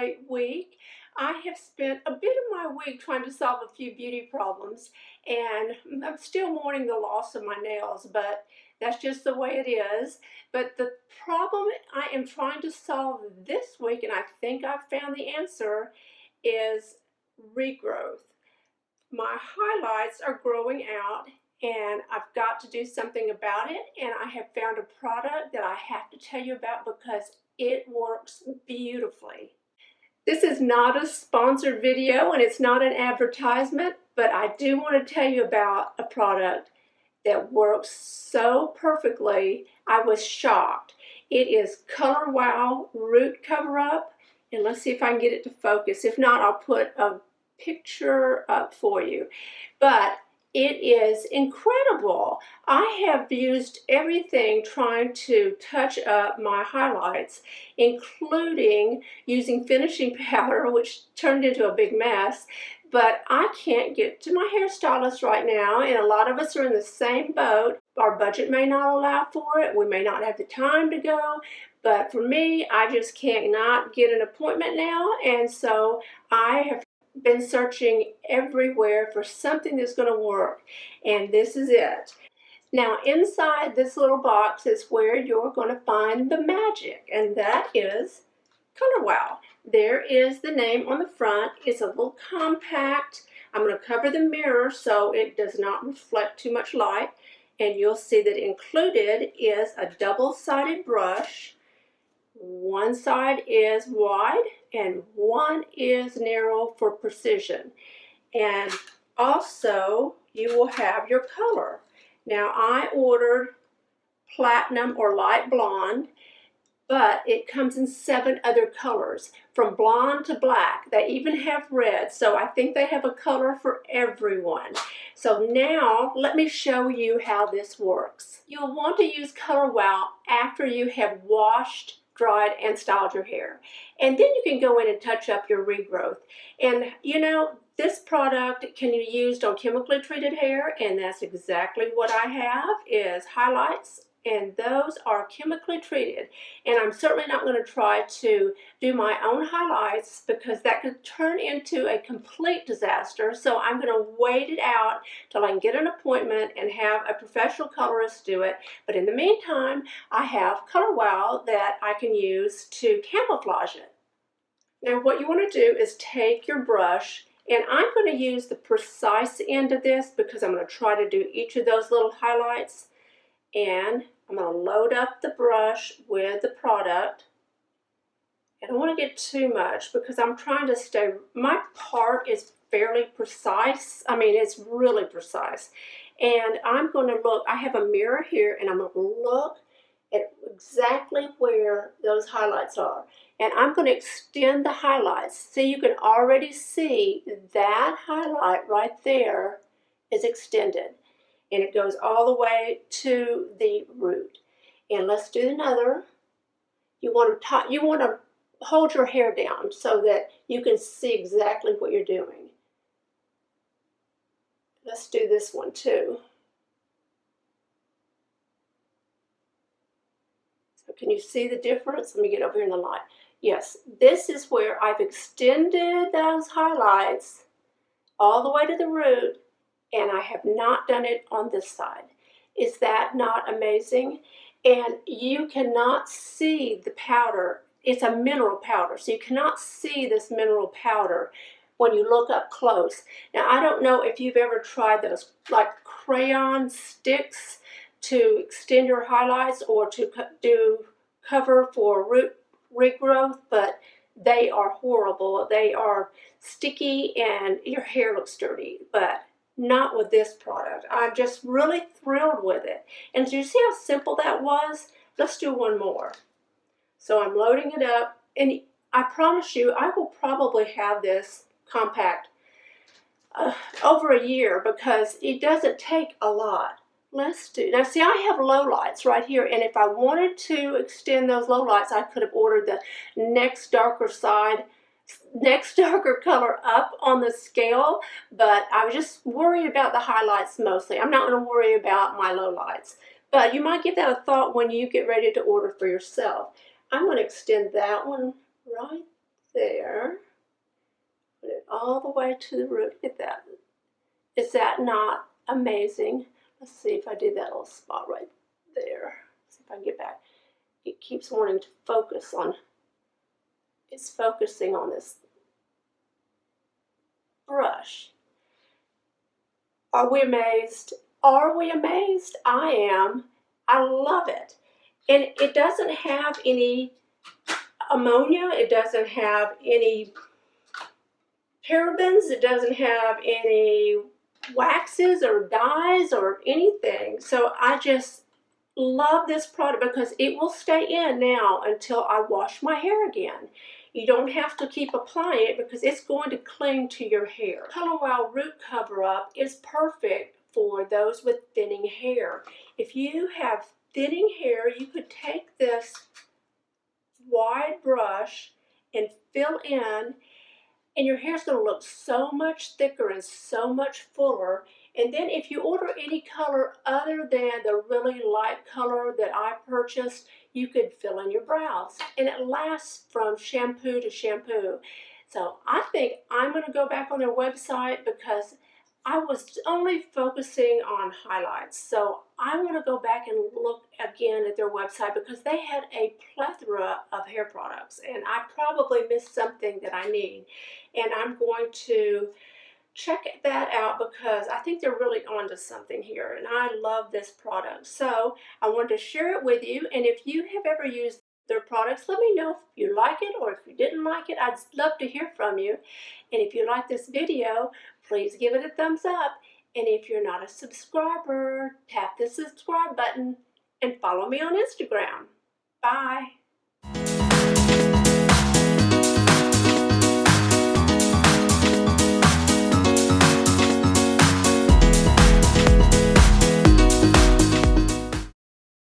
my week. I have spent a bit of my week trying to solve a few beauty problems, and I'm still mourning the loss of my nails, but that's just the way it is. But the problem I am trying to solve this week, and I think I've found the answer, is regrowth. My highlights are growing out, and I've got to do something about it, and I have found a product that I have to tell you about because it works beautifully. This is not a sponsored video and it's not an advertisement, but I do want to tell you about a product that works so perfectly. I was shocked. It is Color Wow Root Cover Up, and let's see if I can get it to focus. If not, I'll put a picture up for you. But it is incredible. I have used everything trying to touch up my highlights, including using finishing powder, which turned into a big mess. But I can't get to my hairstylist right now, and a lot of us are in the same boat. Our budget may not allow for it. We may not have the time to go. But for me, I just cannot get an appointment now, and so I have been searching everywhere for something that's going to work, and this is it. Now inside this little box is where you're going to find the magic, and that is Color Wow. There is the name on the front. It's a little compact. I'm going to cover the mirror so it does not reflect too much light, and you'll see that included is a double-sided brush. One side is wide and one is narrow for precision. And also you will have your color. Now I ordered platinum or light blonde, but it comes in 7 other colors, from blonde to black. They even have red, so I think they have a color for everyone. So now let me show you how this works. You'll want to use Color Wow after you have washed, dried, and styled your hair. And then you can go in and touch up your regrowth. And you know, this product can be used on chemically treated hair, and that's exactly what I have, is highlights, and those are chemically treated. And I'm certainly not going to try to do my own highlights because that could turn into a complete disaster. So I'm going to wait it out till I can get an appointment and have a professional colorist do it. But in the meantime, I have Color Wow that I can use to camouflage it. Now what you want to do is take your brush, and I'm going to use the precise end of this because I'm going to try to do each of those little highlights. And I'm going to load up the brush with the product. I don't want to get too much because I'm trying to stay, my part is fairly precise. I mean, it's really precise. And I'm going to look, I have a mirror here, and I'm going to look at exactly where those highlights are. And I'm going to extend the highlights. See, you can already see that highlight right there is extended. And it goes all the way to the root. And let's do another. You want to hold your hair down so that you can see exactly what you're doing. Let's do this one too. So can you see the difference? Let me get over here in the light. Yes, this is where I've extended those highlights all the way to the root, and I have not done it on this side. Is that not amazing? And you cannot see the powder. It's a mineral powder, so you cannot see this mineral powder when you look up close. Now, I don't know if you've ever tried those like crayon sticks to extend your highlights or to do cover for root regrowth, but they are horrible. They are sticky and your hair looks dirty, but not with this product. I'm just really thrilled with it. And do you see how simple that was? Let's do one more. So I'm loading it up, and I promise you I will probably have this compact over a year because it doesn't take a lot. Let's do, now see, I have low lights right here, and if I wanted to extend those low lights, I could have ordered the next darker color up on the scale, but I was just worried about the highlights mostly. I'm not going to worry about my low lights, but you might give that a thought when you get ready to order for yourself. I'm going to extend that one right there. Put it all the way to the root. Look at that. Is that not amazing? Let's see if I do that little spot right there. See if I can get back. It keeps wanting to focus on, it's focusing on this brush. Are we amazed? Are we amazed? I am. I love it. And it doesn't have any ammonia. It doesn't have any parabens. It doesn't have any waxes or dyes or anything. So I just love this product because it will stay in now until I wash my hair again. You don't have to keep applying it because it's going to cling to your hair. Color Wow Root Cover Up is perfect for those with thinning hair. If you have thinning hair, you could take this wide brush and fill in, and your hair's going to look so much thicker and so much fuller. And then if you order any color other than the really light color that I purchased, you could fill in your brows. And it lasts from shampoo to shampoo. So I think I'm going to go back on their website because I was only focusing on highlights. So I want to go back and look again at their website because they had a plethora of hair products. And I probably missed something that I need. And I'm going to check that out because I think they're really onto something here, and I love this product. So I wanted to share it with you, and if you have ever used their products, let me know if you like it or if you didn't like it. I'd love to hear from you. And if you like this video, please give it a thumbs up. And if you're not a subscriber, tap the subscribe button and follow me on Instagram. Bye.